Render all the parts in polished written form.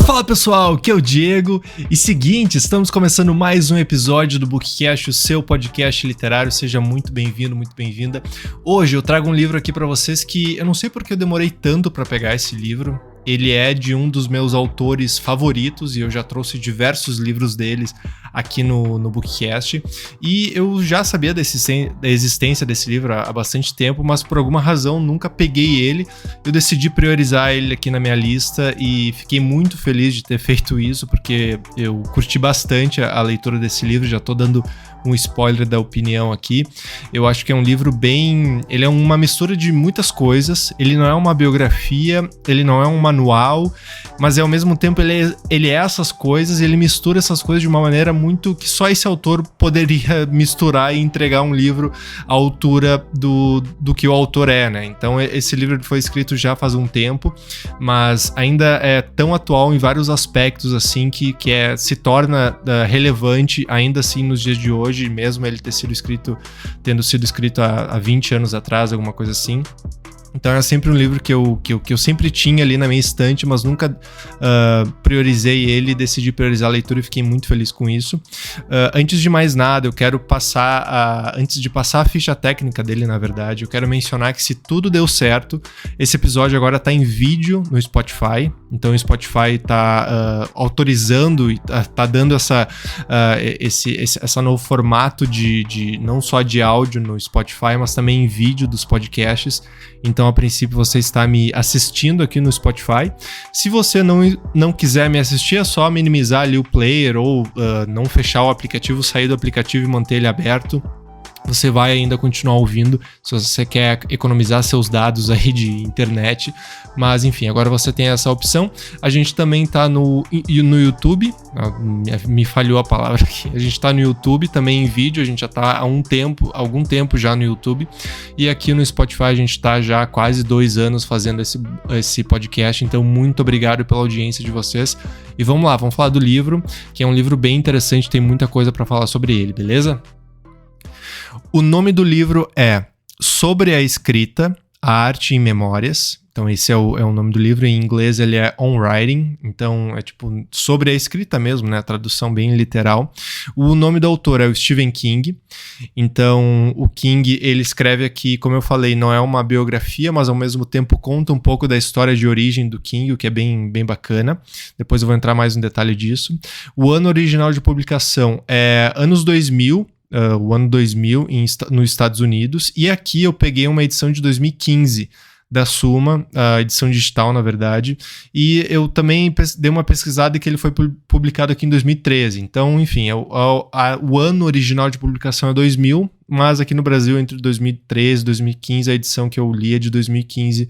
Fala pessoal, aqui é o Diego e seguinte, estamos começando mais um episódio do Bookcast, o seu podcast literário. Seja muito bem-vindo, muito bem-vinda. Hoje eu trago um livro aqui pra vocês que eu não sei porque eu demorei tanto pra pegar esse livro. Ele é de um dos meus autores favoritos e eu já trouxe diversos livros deles aqui no Bookcast. E eu já sabia da existência desse livro há bastante tempo, mas por alguma razão nunca peguei ele. Eu decidi priorizar ele aqui na minha lista e fiquei muito feliz de ter feito isso, porque eu curti bastante a leitura desse livro. Já tô dando um spoiler da opinião aqui. Eu acho que é um livro bem... Ele é uma mistura de muitas coisas. Ele não é uma biografia, ele não é um manual, mas ao mesmo tempo ele é essas coisas, ele mistura essas coisas de uma maneira muito que só esse autor poderia misturar e entregar um livro à altura do que o autor é, né? Então esse livro foi escrito já faz um tempo, mas ainda é tão atual em vários aspectos assim que se torna relevante ainda assim nos dias de hoje, mesmo ele tendo sido escrito há 20 anos atrás, alguma coisa assim. Então era sempre um livro que eu sempre tinha ali na minha estante, mas nunca priorizei ele, decidi priorizar a leitura e fiquei muito feliz com isso. Antes de mais nada, eu quero antes de passar a ficha técnica dele, na verdade, eu quero mencionar que se tudo deu certo, esse episódio agora tá em vídeo no Spotify. Então o Spotify tá autorizando e tá dando essa novo formato de não só de áudio no Spotify, mas também em vídeo dos podcasts. Então, a princípio, você está me assistindo aqui no Spotify. Se você não quiser me assistir, é só minimizar ali o player ou não fechar o aplicativo, sair do aplicativo e manter ele aberto. Você vai ainda continuar ouvindo, se você quer economizar seus dados aí de internet. Mas, enfim, agora você tem essa opção. A gente também tá no YouTube. Me falhou a palavra aqui. A gente tá no YouTube também em vídeo. A gente já tá há algum tempo já no YouTube. E aqui no Spotify a gente tá já há quase 2 anos fazendo esse podcast. Então, muito obrigado pela audiência de vocês. E vamos lá, vamos falar do livro, que é um livro bem interessante. Tem muita coisa para falar sobre ele, beleza? O nome do livro é Sobre a Escrita, a Arte em Memórias. Então esse é o nome do livro. Em inglês ele é On Writing. Então é tipo sobre a escrita mesmo, né? A tradução bem literal. O nome do autor é o Stephen King. Então o King, ele escreve aqui, como eu falei, não é uma biografia, mas ao mesmo tempo conta um pouco da história de origem do King, o que é bem, bem bacana. Depois eu vou entrar mais no detalhe disso. O ano original de publicação é anos 2000. O ano 2000 nos Estados Unidos, e aqui eu peguei uma edição de 2015 da Suma, a edição digital, na verdade, e eu também dei uma pesquisada que ele foi publicado aqui em 2013, então, enfim, o ano original de publicação é 2000, mas aqui no Brasil, entre 2013 e 2015, a edição que eu li é de 2015,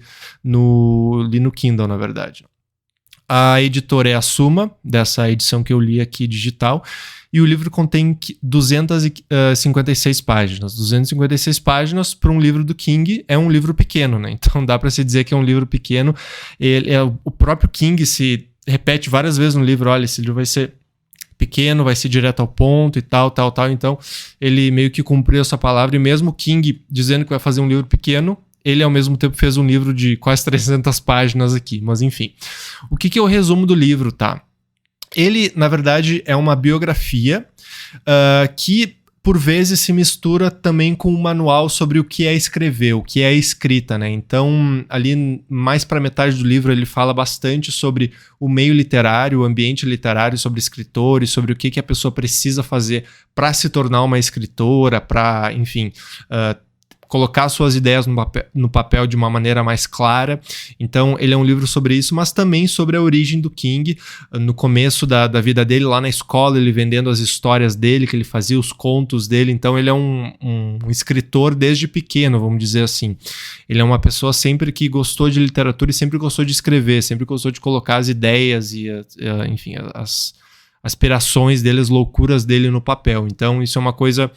li no Kindle, na verdade. A editora é a Suma, dessa edição que eu li aqui digital, e o livro contém 256 páginas. 256 páginas para um livro do King é um livro pequeno, né? Então dá para se dizer que é um livro pequeno. O próprio King se repete várias vezes no livro, olha, esse livro vai ser pequeno, vai ser direto ao ponto e tal. Então ele meio que cumpriu essa palavra, e mesmo King dizendo que vai fazer um livro pequeno, ele ao mesmo tempo fez um livro de quase 300 páginas aqui, mas enfim. O que é o resumo do livro, tá? Ele, na verdade, é uma biografia que, por vezes, se mistura também com um manual sobre o que é escrever, o que é escrita, né? Então, ali, mais para metade do livro, ele fala bastante sobre o meio literário, o ambiente literário, sobre escritores, sobre o que a pessoa precisa fazer para se tornar uma escritora, para, enfim... colocar suas ideias no papel de uma maneira mais clara. Então ele é um livro sobre isso, mas também sobre a origem do King, no começo da vida dele, lá na escola, ele vendendo as histórias dele, que ele fazia os contos dele. Então ele é um escritor desde pequeno, vamos dizer assim. Ele é uma pessoa sempre que gostou de literatura e sempre gostou de escrever, sempre gostou de colocar as ideias e, enfim, as aspirações dele, as loucuras dele no papel. Então isso é uma coisa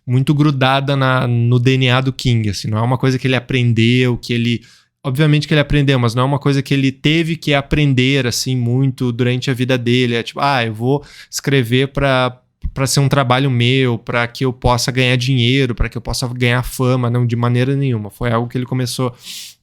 muito grudada no DNA do King, assim, não é uma coisa que ele aprendeu, obviamente que ele aprendeu, mas não é uma coisa que ele teve que aprender, assim, muito durante a vida dele, é tipo, eu vou escrever para ser um trabalho meu, para que eu possa ganhar dinheiro, para que eu possa ganhar fama, não, de maneira nenhuma, foi algo que ele começou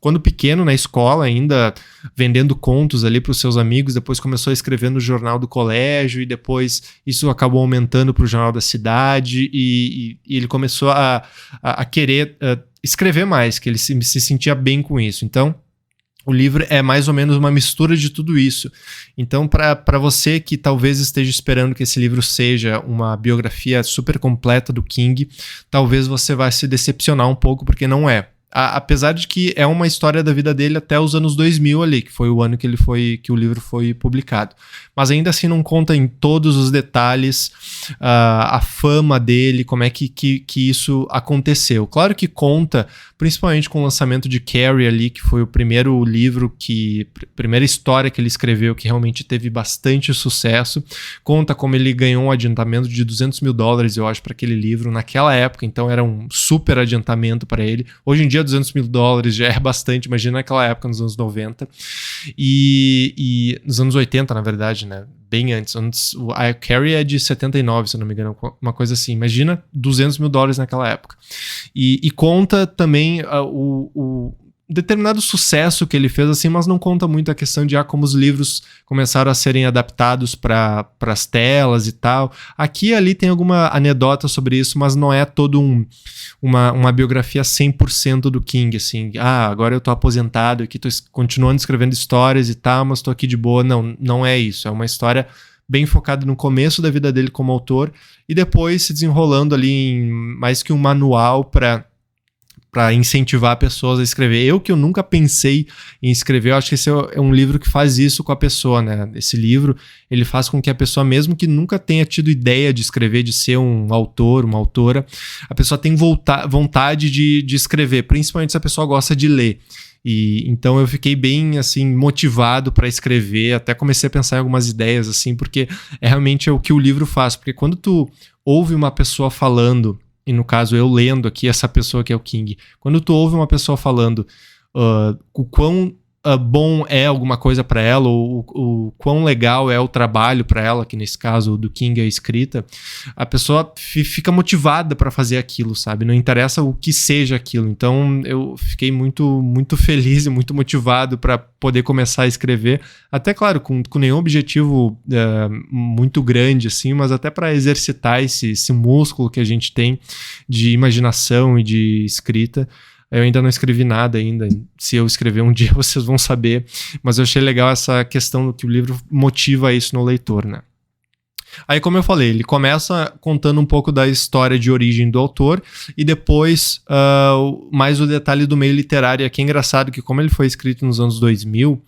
quando pequeno, na escola ainda, vendendo contos ali para os seus amigos, depois começou a escrever no jornal do colégio e depois isso acabou aumentando para o jornal da cidade e ele começou a querer escrever mais, que ele se sentia bem com isso. Então, o livro é mais ou menos uma mistura de tudo isso. Então, para você que talvez esteja esperando que esse livro seja uma biografia super completa do King, talvez você vai se decepcionar um pouco, porque não é. Apesar de que é uma história da vida dele até os anos 2000 ali, que foi o ano que o livro foi publicado. Mas ainda assim não conta em todos os detalhes a fama dele, como é que isso aconteceu. Claro que conta, principalmente com o lançamento de Carrie ali, que foi o primeiro livro, primeira história que ele escreveu, que realmente teve bastante sucesso. Conta como ele ganhou um adiantamento de $200 mil, eu acho, para aquele livro naquela época, então era um super adiantamento para ele. Hoje em dia $200 mil já é bastante, imagina naquela época, nos anos 90. E nos anos 80, na verdade, né? Bem antes. A Carrie é de 79, se eu não me engano, uma coisa assim. Imagina $200 mil naquela época. E conta também o determinado sucesso que ele fez, assim, mas não conta muito a questão de como os livros começaram a serem adaptados para as telas e tal. Aqui e ali tem alguma anedota sobre isso, mas não é todo uma biografia 100% do King, assim, agora eu tô aposentado aqui, tô continuando escrevendo histórias e tal, mas tô aqui de boa. Não é isso, é uma história bem focada no começo da vida dele como autor e depois se desenrolando ali em mais que um manual para incentivar pessoas a escrever. Eu nunca pensei em escrever, eu acho que esse é um livro que faz isso com a pessoa, né? Esse livro, ele faz com que a pessoa, mesmo que nunca tenha tido ideia de escrever, de ser um autor, uma autora, a pessoa tem vontade de escrever, principalmente se a pessoa gosta de ler. E então eu fiquei bem, assim, motivado para escrever, até comecei a pensar em algumas ideias, assim, porque realmente é o que o livro faz, porque quando tu ouve uma pessoa falando, e no caso eu lendo aqui essa pessoa que é o King, quando tu ouve uma pessoa falando o quão bom é alguma coisa para ela, ou o quão legal é o trabalho para ela, que nesse caso do King é a escrita, a pessoa fica motivada para fazer aquilo, sabe? Não interessa o que seja aquilo. Então eu fiquei muito, muito feliz e muito motivado para poder começar a escrever, até claro, com nenhum objetivo muito grande, assim, mas até para exercitar esse músculo que a gente tem de imaginação e de escrita. Eu ainda não escrevi nada ainda. Se eu escrever um dia, vocês vão saber. Mas eu achei legal essa questão que o livro motiva isso no leitor, né? Aí, como eu falei, ele começa contando um pouco da história de origem do autor e depois mais o detalhe do meio literário. Aqui é engraçado que, como ele foi escrito nos anos 2000,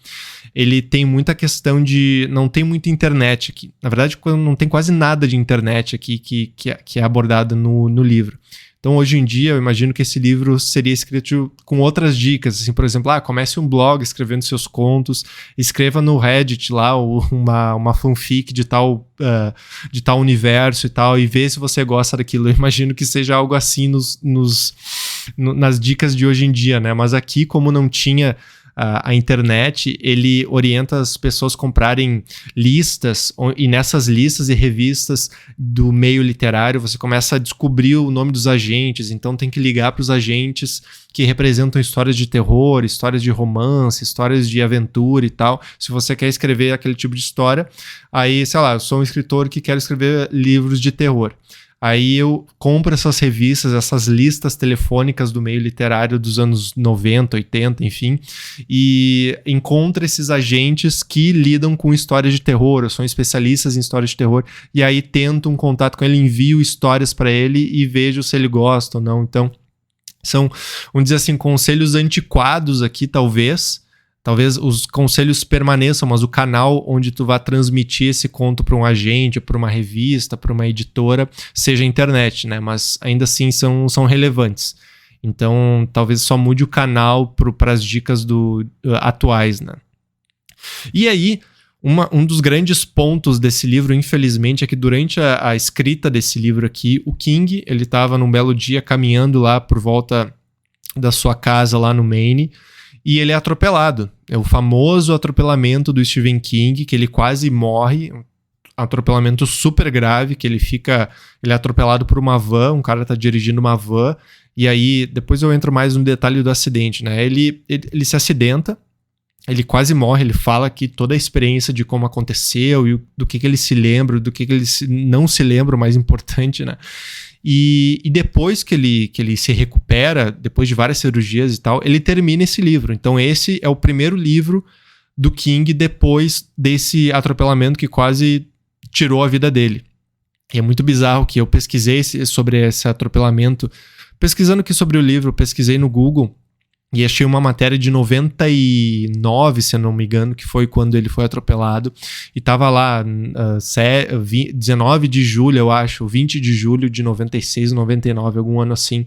ele tem muita questão de... Não tem muita internet aqui. Na verdade, não tem quase nada de internet aqui que é abordado no livro. Então, hoje em dia, eu imagino que esse livro seria escrito com outras dicas, assim, por exemplo, comece um blog escrevendo seus contos, escreva no Reddit lá uma fanfic de tal universo e tal, e vê se você gosta daquilo. Eu imagino que seja algo assim nas dicas de hoje em dia, né? Mas aqui, como não tinha a internet, ele orienta as pessoas a comprarem listas, e nessas listas e revistas do meio literário você começa a descobrir o nome dos agentes, então tem que ligar para os agentes que representam histórias de terror, histórias de romance, histórias de aventura e tal. Se você quer escrever aquele tipo de história, aí, sei lá, eu sou um escritor que quer escrever livros de terror. Aí eu compro essas revistas, essas listas telefônicas do meio literário dos anos 90, 80, enfim, e encontro esses agentes que lidam com histórias de terror, ou são especialistas em histórias de terror, e aí tento um contato com ele, envio histórias para ele e vejo se ele gosta ou não. Então, são, vamos dizer assim, conselhos antiquados aqui, talvez os conselhos permaneçam, mas o canal onde tu vai transmitir esse conto para um agente, para uma revista, para uma editora, seja a internet, né? Mas ainda assim são relevantes. Então, talvez só mude o canal para as dicas atuais, né? E aí, um dos grandes pontos desse livro, infelizmente, é que durante a escrita desse livro aqui, o King, ele estava num belo dia caminhando lá por volta da sua casa lá no Maine, e ele é atropelado. É o famoso atropelamento do Stephen King, que ele quase morre. atropelamento super grave, que ele é atropelado por uma van, um cara tá dirigindo uma van, e aí, depois eu entro mais no detalhe do acidente, né? Ele se acidenta, ele quase morre, ele fala que toda a experiência de como aconteceu e do que ele se lembra, do que ele não se lembra, o mais importante, né? E depois que ele se recupera, depois de várias cirurgias e tal, ele termina esse livro. Então esse é o primeiro livro do King depois desse atropelamento que quase tirou a vida dele. E é muito bizarro que eu pesquisei sobre esse atropelamento. Pesquisando aqui sobre o livro, eu pesquisei no Google e achei uma matéria de 99, se eu não me engano, que foi quando ele foi atropelado. E tava lá, 19 de julho, eu acho, 20 de julho de 96, 99, algum ano assim,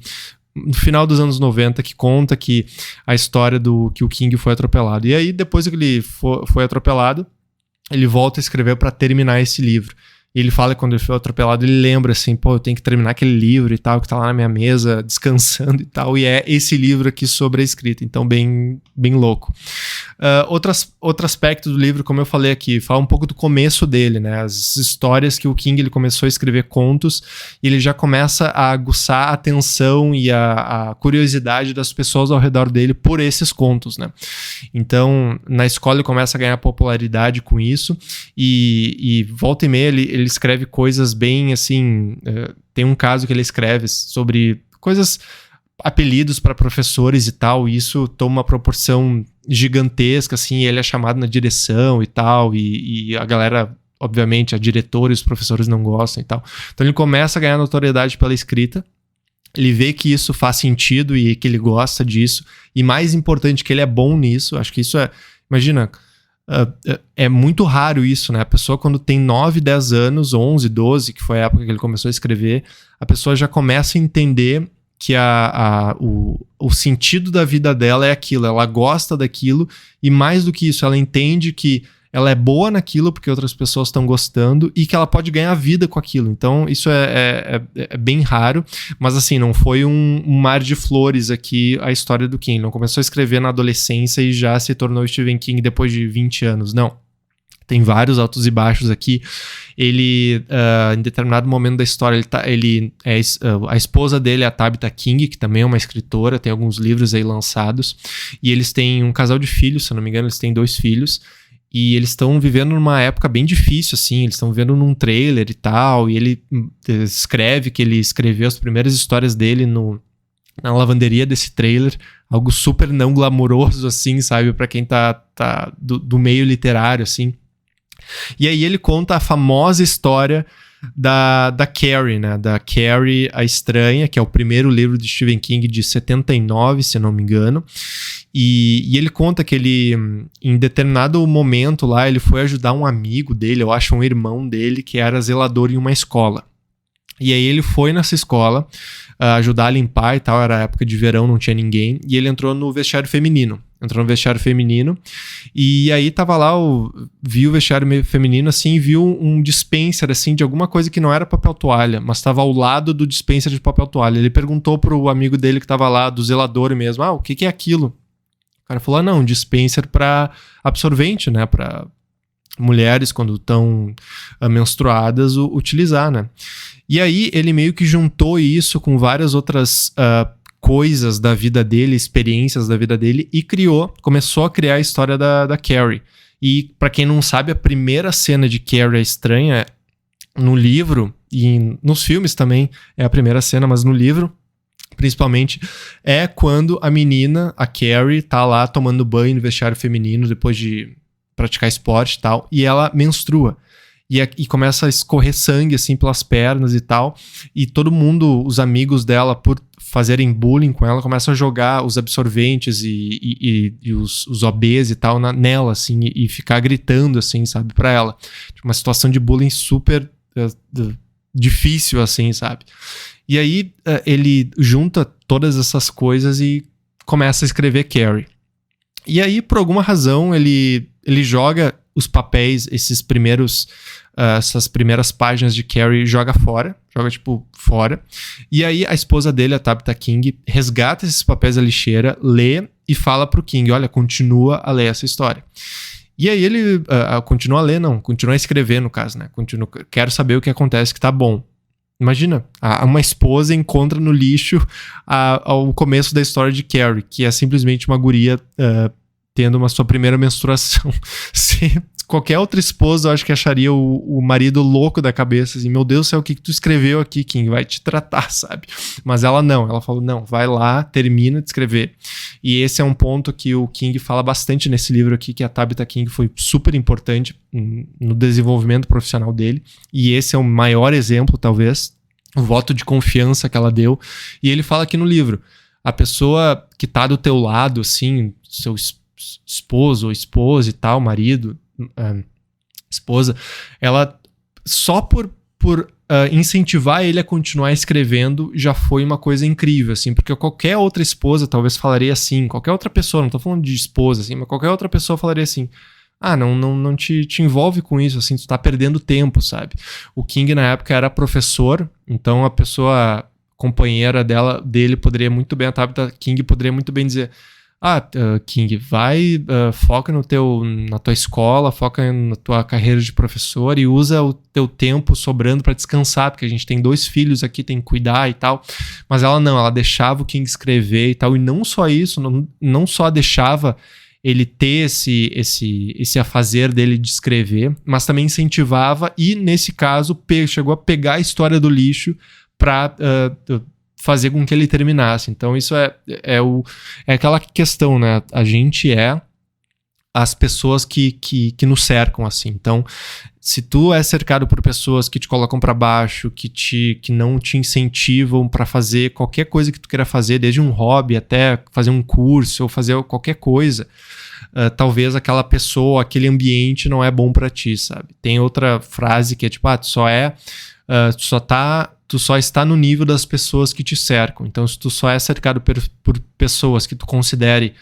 no final dos anos 90, que conta que a história que o King foi atropelado. E aí, depois que ele foi atropelado, ele volta a escrever para terminar esse livro. E ele fala que quando ele foi atropelado, ele lembra assim, pô, eu tenho que terminar aquele livro e tal, que tá lá na minha mesa, descansando e tal. E é esse livro aqui sobre a escrita, então bem louco. Outro aspecto do livro, como eu falei aqui, fala um pouco do começo dele, né? As histórias que o King ele começou a escrever contos, e ele já começa a aguçar a atenção e a curiosidade das pessoas ao redor dele por esses contos, né? Então, na escola ele começa a ganhar popularidade com isso, e volta e meia ele escreve coisas bem assim. Tem um caso que ele escreve sobre coisas, apelidos para professores e tal, e isso toma uma proporção gigantesca, assim, ele é chamado na direção e tal, e a galera, obviamente, a diretora e os professores não gostam e tal. Então ele começa a ganhar notoriedade pela escrita, ele vê que isso faz sentido e que ele gosta disso, e mais importante, que ele é bom nisso. Acho que isso imagina, é muito raro isso, né? A pessoa, quando tem 9, 10 anos, 11, 12, que foi a época que ele começou a escrever, a pessoa já começa a entender que o sentido da vida dela é aquilo, ela gosta daquilo, e mais do que isso, ela entende que ela é boa naquilo porque outras pessoas estão gostando e que ela pode ganhar vida com aquilo. Então isso é bem raro, mas assim, não foi um mar de flores aqui a história do King. Não começou a escrever na adolescência e já se tornou Stephen King depois de 20 anos, não. Tem vários altos e baixos aqui. Ele, em determinado momento da história, a esposa dele é a Tabitha King, que também é uma escritora, tem alguns livros aí lançados, e eles têm um casal de filhos, se eu não me engano, eles têm 2 filhos, e eles estão vivendo numa época bem difícil, assim, eles estão vivendo num trailer e tal, e ele escreve que ele escreveu as primeiras histórias dele na lavanderia desse trailer, algo super não glamouroso, assim, sabe, pra quem tá do meio literário, assim. E aí ele conta a famosa história da Carrie, né? Da Carrie a Estranha, que é o primeiro livro de Stephen King de 79, se não me engano. E ele conta que ele, em determinado momento lá, ele foi ajudar um amigo dele, eu acho um irmão dele, que era zelador em uma escola. E aí ele foi nessa escola ajudar a limpar e tal, era época de verão, não tinha ninguém, e ele entrou no vestiário feminino. E aí tava lá, viu o vestiário feminino, assim, viu um dispenser, assim, de alguma coisa que não era papel toalha, mas tava ao lado do dispenser de papel toalha. Ele perguntou pro amigo dele que tava lá, do zelador mesmo, o que é aquilo? O cara falou, não, um dispenser pra absorvente, né, pra mulheres, quando estão menstruadas, utilizar, né. E aí ele meio que juntou isso com várias outras coisas da vida dele, experiências da vida dele, e começou a criar a história da Carrie. E pra quem não sabe, a primeira cena de Carrie a Estranha no livro, e nos filmes também é a primeira cena, mas no livro principalmente, é quando a menina, a Carrie, tá lá tomando banho no vestiário feminino depois de praticar esporte e tal, e ela menstrua. E começa a escorrer sangue, assim, pelas pernas e tal. E todo mundo, os amigos dela, por fazerem bullying com ela, começam a jogar os absorventes e os OBs e tal nela, assim, e ficar gritando, assim, sabe, pra ela. Uma situação de bullying super difícil, assim, sabe. E aí ele junta todas essas coisas e começa a escrever Carrie. E aí, por alguma razão, ele joga os papéis, essas primeiras páginas de Carrie, joga fora. E aí a esposa dele, a Tabitha King, resgata esses papéis da lixeira, lê e fala pro King, olha, continua a ler essa história. E aí ele continua a ler, não, continua a escrever no caso, né? Quero saber o que acontece que tá bom. Imagina, uma esposa encontra no lixo o começo da história de Carrie, que é simplesmente uma guria tendo uma sua primeira menstruação. Se qualquer outra esposa, eu acho que acharia o marido louco da cabeça, assim, meu Deus do céu, o que tu escreveu aqui, King? Vai te tratar, sabe? Mas ela não, ela falou, não, vai lá, termina de escrever. E esse é um ponto que o King fala bastante nesse livro aqui, que a Tabitha King foi super importante no desenvolvimento profissional dele, e esse é o maior exemplo, talvez, o voto de confiança que ela deu. E ele fala aqui no livro, a pessoa que tá do teu lado, assim, seu esposo ou esposa e tal, marido, esposa, ela só por incentivar ele a continuar escrevendo já foi uma coisa incrível, assim, porque qualquer outra esposa talvez falaria assim, qualquer outra pessoa, não tô falando de esposa, assim, mas qualquer outra pessoa falaria assim, não te envolve com isso, assim, tu tá perdendo tempo, sabe? O King na época era professor, então a pessoa companheira dele poderia muito bem, a Tabitha King poderia muito bem dizer, King, vai, foca na tua escola, foca na tua carreira de professor e usa o teu tempo sobrando para descansar, porque a gente tem 2 filhos aqui, tem que cuidar e tal. Mas ela deixava o King escrever e tal, e não só isso, não só deixava ele ter esse afazer dele de escrever, mas também incentivava e, nesse caso, chegou a pegar a história do lixo para fazer com que ele terminasse. Então isso é aquela questão, né? A gente é as pessoas que nos cercam, assim. Então, se tu é cercado por pessoas que te colocam para baixo, que não te incentivam para fazer qualquer coisa que tu queira fazer, desde um hobby até fazer um curso ou fazer qualquer coisa, talvez aquela pessoa, aquele ambiente não é bom para ti, sabe? Tem outra frase que é tipo, tu só está no nível das pessoas que te cercam. Então, se tu só é cercado por pessoas que tu considere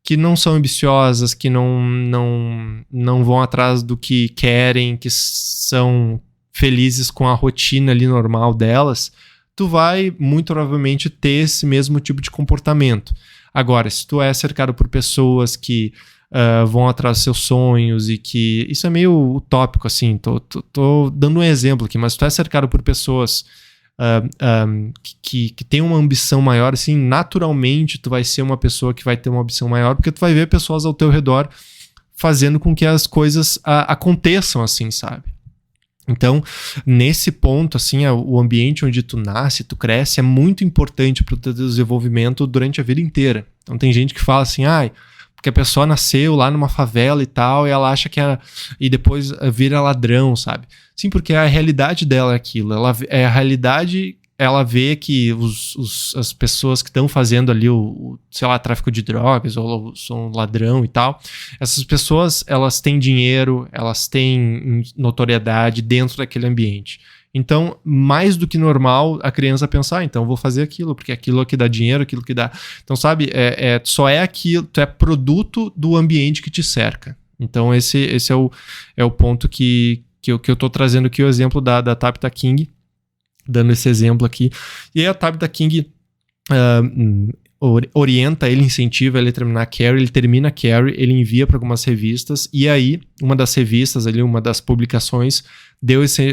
que não são ambiciosas, que não vão atrás do que querem, que são felizes com a rotina ali normal delas, tu vai muito provavelmente ter esse mesmo tipo de comportamento. Agora, se tu é cercado por pessoas que vão atrás dos seus sonhos e que... Isso é meio utópico, assim, tô dando um exemplo aqui, mas se tu é cercado por pessoas que tem uma ambição maior, assim, naturalmente tu vai ser uma pessoa que vai ter uma ambição maior, porque tu vai ver pessoas ao teu redor fazendo com que as coisas aconteçam, assim, sabe? Então, nesse ponto, assim, o ambiente onde tu nasce, tu cresce, é muito importante para o teu desenvolvimento durante a vida inteira. Então tem gente que fala assim, porque a pessoa nasceu lá numa favela e tal, e ela acha que e depois vira ladrão, sabe? Sim, porque a realidade dela é aquilo. A realidade, ela vê que as pessoas que estão fazendo ali sei lá, tráfico de drogas, ou são ladrão e tal, essas pessoas, elas têm dinheiro, elas têm notoriedade dentro daquele ambiente. Então, mais do que normal, a criança pensar, então vou fazer aquilo, porque aquilo que dá dinheiro, aquilo que dá... Então, sabe, só é aquilo, tu é produto do ambiente que te cerca. Então, esse é o ponto que eu tô trazendo aqui, o exemplo da Tabitha King, dando esse exemplo aqui. E aí a Tabitha King orienta ele, incentiva ele a terminar Carrie, ele termina Carrie, ele envia para algumas revistas, e aí uma das revistas ali, uma das publicações,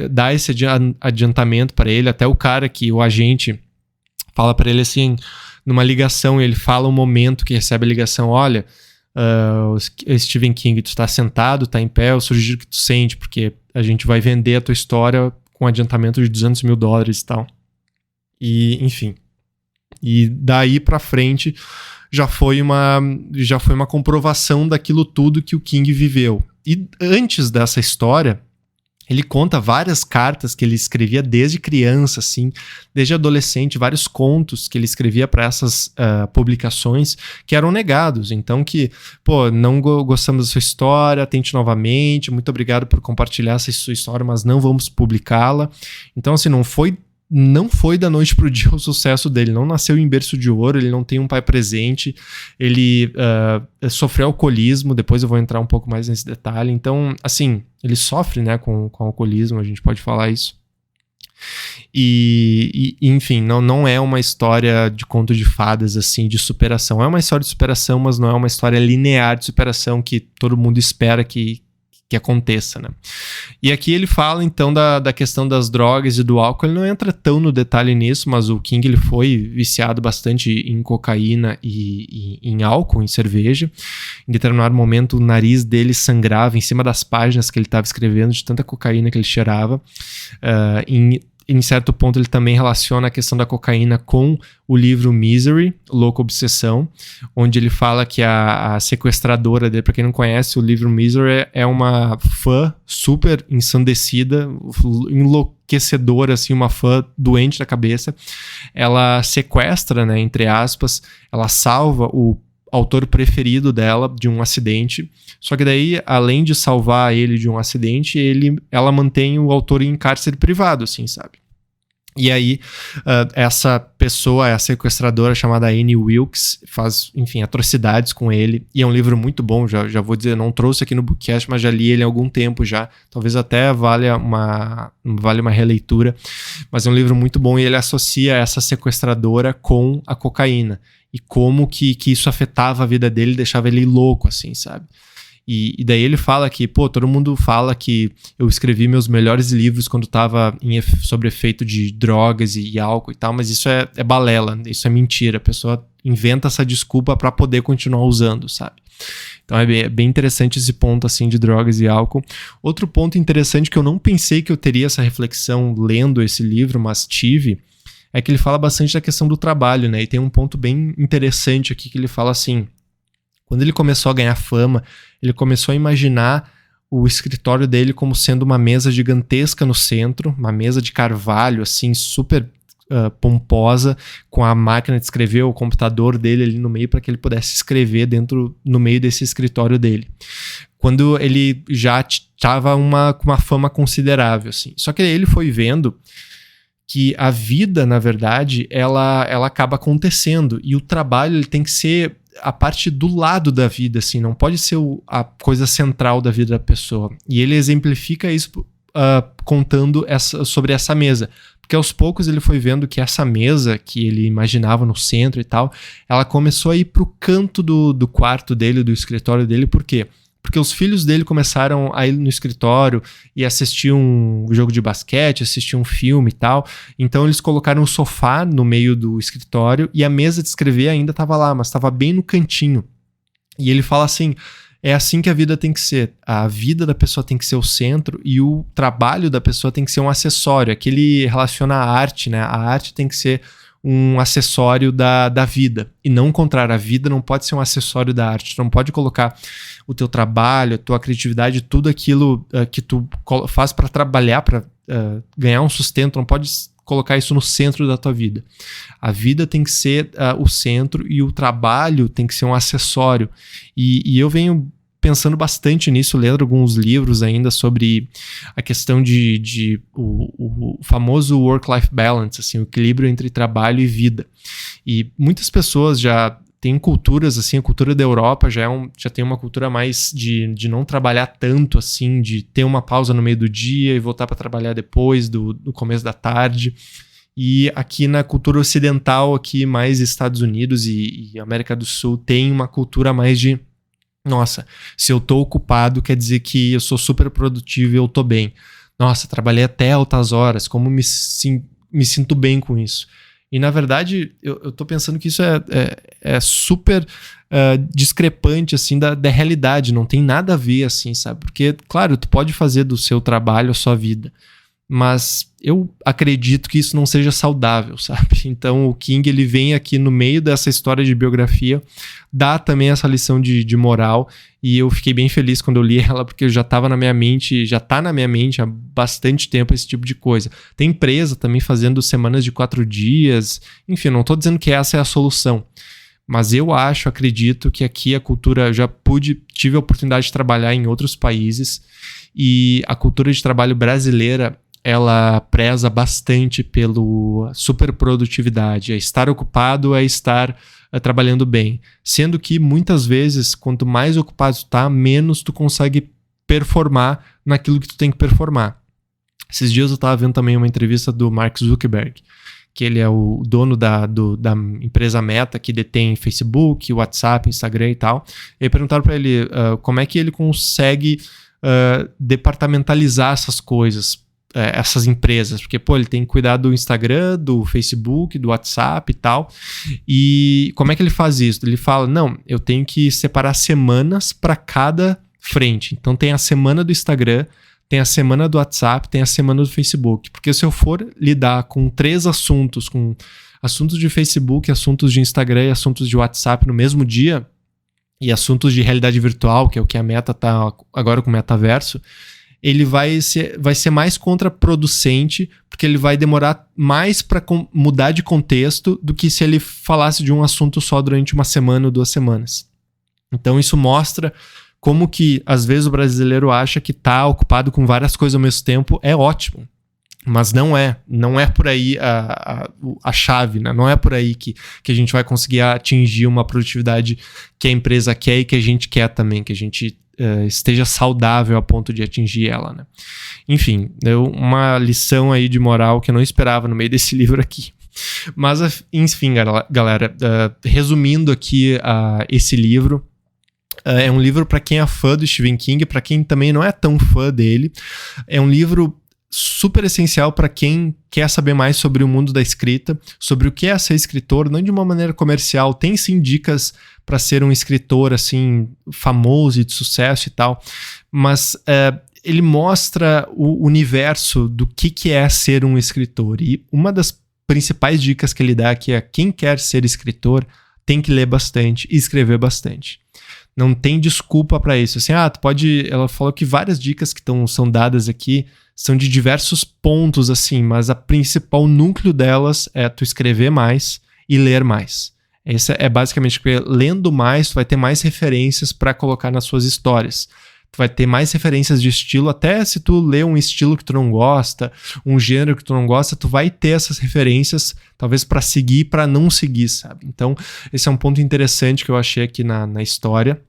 dá esse adiantamento para ele, até o cara o agente fala para ele assim, numa ligação, ele fala o momento que recebe a ligação, olha, Stephen King, tu tá sentado, tá em pé, eu sugiro que tu sente, porque a gente vai vender a tua história com adiantamento de $200 mil e tal. E, enfim. E daí pra frente já foi uma comprovação daquilo tudo que o King viveu. E antes dessa história, ele conta várias cartas que ele escrevia desde criança, assim, desde adolescente, vários contos que ele escrevia para essas publicações que eram negados. Então não gostamos da sua história, tente novamente, muito obrigado por compartilhar essa sua história, mas não vamos publicá-la. Então, assim, não foi da noite pro dia o sucesso dele, não nasceu em berço de ouro, ele não tem um pai presente, ele sofreu alcoolismo, depois eu vou entrar um pouco mais nesse detalhe. Então, assim, ele sofre, né, com alcoolismo, a gente pode falar isso. Enfim, não é uma história de conto de fadas, assim, de superação. É uma história de superação, mas não é uma história linear de superação que todo mundo espera que aconteça, né? E aqui ele fala, então, da questão das drogas e do álcool. Ele não entra tão no detalhe nisso, mas o King, ele foi viciado bastante em cocaína e em álcool, em cerveja. Em determinado momento, o nariz dele sangrava em cima das páginas que ele estava escrevendo, de tanta cocaína que ele cheirava. Em certo ponto, ele também relaciona a questão da cocaína com o livro Misery, Louca Obsessão, onde ele fala que a sequestradora dele, para quem não conhece, o livro Misery é uma fã super ensandecida, enlouquecedora, assim, uma fã doente da cabeça. Ela sequestra, né, entre aspas, ela salva o autor preferido dela de um acidente, só que daí, além de salvar ele de um acidente, ela mantém o autor em cárcere privado, assim, sabe? E aí, essa pessoa, a sequestradora chamada Annie Wilkes, faz, enfim, atrocidades com ele, e é um livro muito bom, já vou dizer, não trouxe aqui no Bookcast, mas já li ele há algum tempo já, talvez até valha uma releitura, mas é um livro muito bom, e ele associa essa sequestradora com a cocaína, e como que isso afetava a vida dele, deixava ele louco, assim, sabe? E daí ele fala que, todo mundo fala que eu escrevi meus melhores livros quando estava sobre efeito de drogas e álcool e tal, mas isso é balela, isso é mentira, a pessoa inventa essa desculpa para poder continuar usando, sabe? Então é bem interessante esse ponto, assim, de drogas e álcool. Outro ponto interessante que eu não pensei que eu teria essa reflexão lendo esse livro, mas tive, é que ele fala bastante da questão do trabalho, né? E tem um ponto bem interessante aqui que ele fala assim: quando ele começou a ganhar fama, ele começou a imaginar o escritório dele como sendo uma mesa gigantesca no centro, uma mesa de carvalho, assim, super pomposa, com a máquina de escrever, o computador dele ali no meio, para que ele pudesse escrever no meio desse escritório dele. Quando ele já estava com uma fama considerável, assim. Só que ele foi vendo que a vida, na verdade, ela acaba acontecendo, e o trabalho ele tem que ser a parte do lado da vida, assim, não pode ser a coisa central da vida da pessoa. E ele exemplifica isso contando sobre essa mesa, porque aos poucos ele foi vendo que essa mesa que ele imaginava no centro e tal, ela começou a ir pro canto do quarto dele, do escritório dele. Por quê? Porque os filhos dele começaram a ir no escritório e assistir um jogo de basquete, assistir um filme e tal. Então eles colocaram o sofá no meio do escritório e a mesa de escrever ainda estava lá, mas estava bem no cantinho. E ele fala assim: é assim que a vida tem que ser. A vida da pessoa tem que ser o centro e o trabalho da pessoa tem que ser um acessório. Aqui ele relaciona a arte, né? A arte tem que ser um acessório da vida, e não o contrário. A vida não pode ser um acessório da arte. Tu não pode colocar o teu trabalho, a tua criatividade, tudo aquilo que tu faz para trabalhar, para ganhar um sustento, não pode colocar isso no centro da tua vida. A vida tem que ser o centro e o trabalho tem que ser um acessório. E eu venho pensando bastante nisso, lendo alguns livros ainda sobre a questão o famoso work-life balance, assim, o equilíbrio entre trabalho e vida. E muitas pessoas já têm culturas, assim, a cultura da Europa já tem uma cultura mais de não trabalhar tanto, assim, de ter uma pausa no meio do dia e voltar para trabalhar depois do começo da tarde. E aqui na cultura ocidental, aqui mais Estados Unidos e América do Sul, tem uma cultura mais de: nossa, se eu tô ocupado, quer dizer que eu sou super produtivo e eu tô bem. Nossa, trabalhei até altas horas, como me sinto bem com isso. E, na verdade, eu tô pensando que isso é super discrepante, assim, da realidade. Não tem nada a ver, assim, sabe? Porque, claro, tu pode fazer do seu trabalho a sua vida, mas eu acredito que isso não seja saudável, sabe? Então o King, ele vem aqui no meio dessa história de biografia, dá também essa lição de moral, e eu fiquei bem feliz quando eu li ela, porque já estava na minha mente, já tá na minha mente há bastante tempo esse tipo de coisa. Tem empresa também fazendo semanas de 4 dias, enfim, não tô dizendo que essa é a solução, mas eu acredito que aqui a cultura, tive a oportunidade de trabalhar em outros países, e a cultura de trabalho brasileira, ela preza bastante pelo superprodutividade. Estar ocupado é estar trabalhando bem. Sendo que, muitas vezes, quanto mais ocupado tu tá, menos tu consegue performar naquilo que tu tem que performar. Esses dias eu estava vendo também uma entrevista do Mark Zuckerberg, que ele é o dono da empresa Meta, que detém Facebook, WhatsApp, Instagram e tal. E perguntaram para ele como é que ele consegue departamentalizar essas coisas, essas empresas, porque, ele tem que cuidar do Instagram, do Facebook, do WhatsApp e tal. E como é que ele faz isso? Ele fala, não, eu tenho que separar semanas para cada frente. Então tem a semana do Instagram, tem a semana do WhatsApp, tem a semana do Facebook. Porque se eu for lidar com 3 assuntos, com assuntos de Facebook, assuntos de Instagram e assuntos de WhatsApp no mesmo dia, e assuntos de realidade virtual, que é o que a Meta tá agora com o metaverso, ele vai ser mais contraproducente, porque ele vai demorar mais para mudar de contexto do que se ele falasse de um assunto só durante uma semana ou 2 semanas. Então isso mostra como que, às vezes, o brasileiro acha que tá ocupado com várias coisas ao mesmo tempo é ótimo. Mas não é por aí a chave, né? Não é por aí que a gente vai conseguir atingir uma produtividade que a empresa quer e que a gente quer também, que a gente esteja saudável a ponto de atingir ela, né? Enfim, deu uma lição aí de moral que eu não esperava no meio desse livro aqui. Mas, enfim, galera, resumindo aqui esse livro, é um livro para quem é fã do Stephen King, para quem também não é tão fã dele. É um livro super essencial para quem quer saber mais sobre o mundo da escrita, sobre o que é ser escritor, não de uma maneira comercial. Tem sim dicas para ser um escritor assim famoso e de sucesso e tal, mas ele mostra o universo do que é ser um escritor. E uma das principais dicas que ele dá aqui é: quem quer ser escritor tem que ler bastante e escrever bastante. Não tem desculpa para isso. Assim, tu pode... Ela falou que várias dicas que são dadas aqui são de diversos pontos, assim, mas a principal núcleo delas é tu escrever mais e ler mais. Esse é basicamente porque lendo mais, tu vai ter mais referências para colocar nas suas histórias. Tu vai ter mais referências de estilo, até se tu lê um estilo que tu não gosta, um gênero que tu não gosta, tu vai ter essas referências, talvez para seguir e para não seguir, sabe? Então, esse é um ponto interessante que eu achei aqui na história.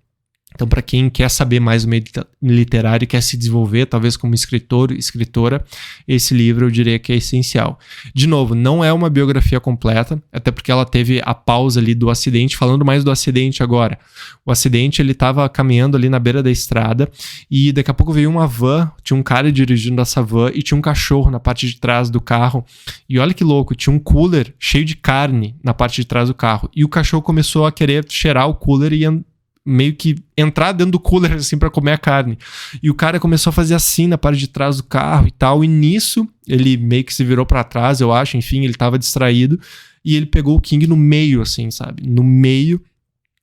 Então, para quem quer saber mais do meio literário e quer se desenvolver, talvez como escritor, escritora, esse livro eu diria que é essencial. De novo, não é uma biografia completa, até porque ela teve a pausa ali do acidente. Falando mais do acidente agora. O acidente, ele estava caminhando ali na beira da estrada e daqui a pouco veio uma van, tinha um cara dirigindo essa van e tinha um cachorro na parte de trás do carro. E olha que louco, tinha um cooler cheio de carne na parte de trás do carro. E o cachorro começou a querer cheirar o cooler e meio que entrar dentro do cooler assim pra comer a carne. E o cara começou a fazer assim na parte de trás do carro e tal. E nisso, ele meio que se virou pra trás, eu acho. Enfim, ele tava distraído. E ele pegou o King no meio, assim, sabe? No meio,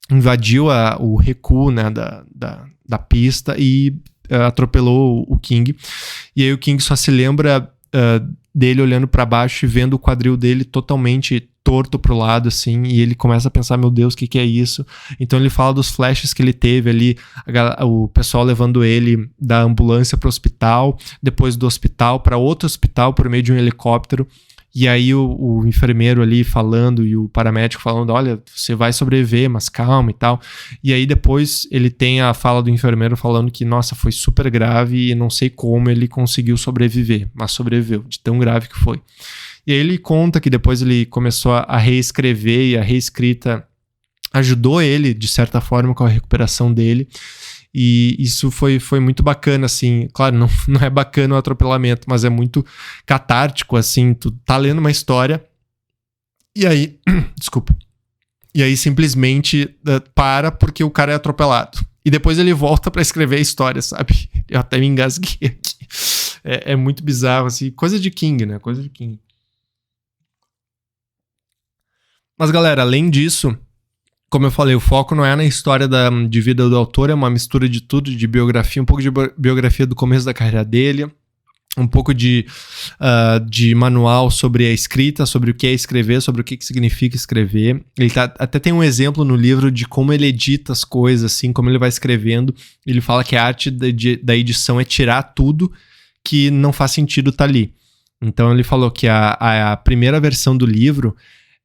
invadiu o recuo, né, da pista e atropelou o King. E aí o King só se lembra dele olhando pra baixo e vendo o quadril dele totalmente torto pro lado, assim, e ele começa a pensar, meu Deus, o que é isso? Então ele fala dos flashes que ele teve ali, o pessoal levando ele da ambulância pro hospital, depois do hospital para outro hospital por meio de um helicóptero, e aí o enfermeiro ali falando e o paramédico falando, olha, você vai sobreviver, mas calma e tal. E aí depois ele tem a fala do enfermeiro falando que, nossa, foi super grave e não sei como ele conseguiu sobreviver, mas sobreviveu, de tão grave que foi. E aí ele conta que depois ele começou a reescrever e a reescrita ajudou ele, de certa forma, com a recuperação dele. E isso foi muito bacana, assim. Claro, não é bacana o atropelamento, mas é muito catártico, assim. Tu tá lendo uma história e aí... Desculpa. E aí simplesmente para porque o cara é atropelado. E depois ele volta pra escrever a história, sabe? Eu até me engasguei aqui. É muito bizarro, assim. Coisa de King, né? Coisa de King. Mas, galera, além disso, como eu falei, o foco não é na história de vida do autor, é uma mistura de tudo, de biografia, um pouco de biografia do começo da carreira dele, um pouco de manual sobre a escrita, sobre o que é escrever, sobre o que significa escrever. Ele até tem um exemplo no livro de como ele edita as coisas, assim, como ele vai escrevendo. Ele fala que a arte da edição é tirar tudo que não faz sentido estar ali. Então ele falou que a primeira versão do livro,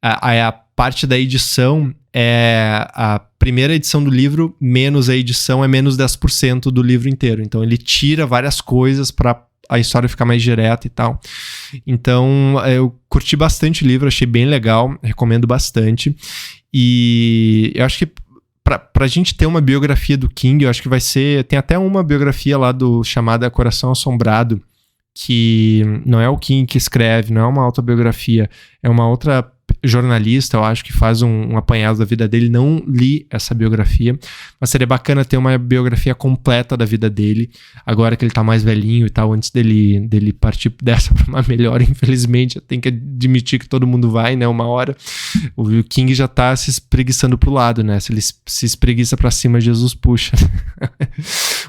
a parte da edição é a primeira edição do livro menos a edição é menos 10% do livro inteiro. Então ele tira várias coisas para a história ficar mais direta e tal. Então, eu curti bastante o livro, achei bem legal, recomendo bastante. E eu acho que pra gente ter uma biografia do King, eu acho que vai ser... Tem até uma biografia lá chamada Coração Assombrado, que não é o King que escreve, não é uma autobiografia, é uma outra jornalista, eu acho, que faz um apanhado da vida dele. Não li essa biografia, mas seria bacana ter uma biografia completa da vida dele, agora que ele tá mais velhinho e tal, antes dele partir dessa pra uma melhor. Infelizmente, eu tenho que admitir que todo mundo vai, né, uma hora. O King já tá se espreguiçando pro lado, né, se ele se espreguiça pra cima, Jesus puxa.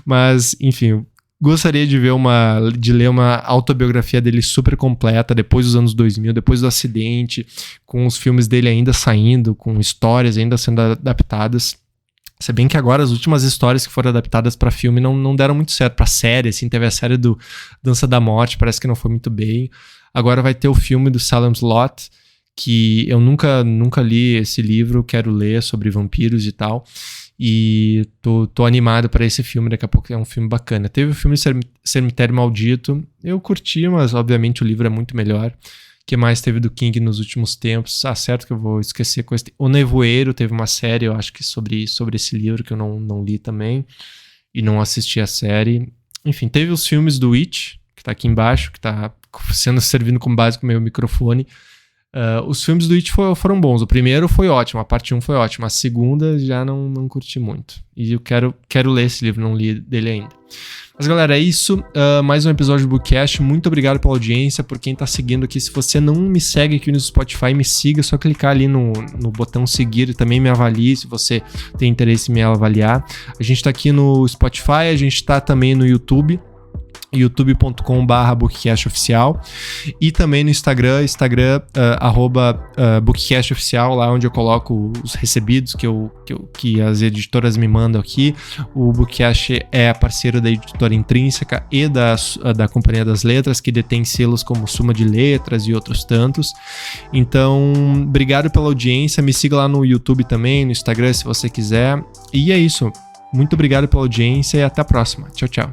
Mas, enfim, gostaria de ler uma autobiografia dele super completa, depois dos anos 2000, depois do acidente, com os filmes dele ainda saindo, com histórias ainda sendo adaptadas. Se bem que agora as últimas histórias que foram adaptadas pra filme não deram muito certo. Pra série, assim, teve a série do Dança da Morte, parece que não foi muito bem. Agora vai ter o filme do Salem's Lot, que eu nunca li esse livro, quero ler, sobre vampiros e tal. E tô animado pra esse filme, daqui a pouco é um filme bacana. Teve o filme Cemitério Maldito, eu curti, mas obviamente o livro é muito melhor. O que mais teve do King nos últimos tempos? Certo que eu vou esquecer coisa. O Nevoeiro teve uma série, eu acho que sobre esse livro, que eu não li também. E não assisti a série. Enfim, teve os filmes do It, que tá aqui embaixo, que tá servindo como base com o meu microfone. Os filmes do It foram bons. O primeiro foi ótimo, a parte 1 foi ótima. A segunda já não curti muito. E eu quero ler esse livro, não li dele ainda. Mas galera, é isso. Mais um episódio do Bookcast. Muito obrigado pela audiência, por quem tá seguindo aqui. Se você não me segue aqui no Spotify, me siga. É só clicar ali no botão seguir e também me avalie, se você tem interesse em me avaliar. A gente tá aqui no Spotify, a gente tá também no YouTube, youtube.com/bookcastoficial, e também no Instagram @bookcastoficial, lá onde eu coloco os recebidos que as editoras me mandam aqui. O Bookcast é parceiro da editora Intrínseca e da Companhia das Letras, que detém selos como Suma de Letras e outros tantos. Então, obrigado pela audiência, me siga lá no YouTube também, no Instagram, se você quiser. E é isso, muito obrigado pela audiência e até a próxima. Tchau, tchau.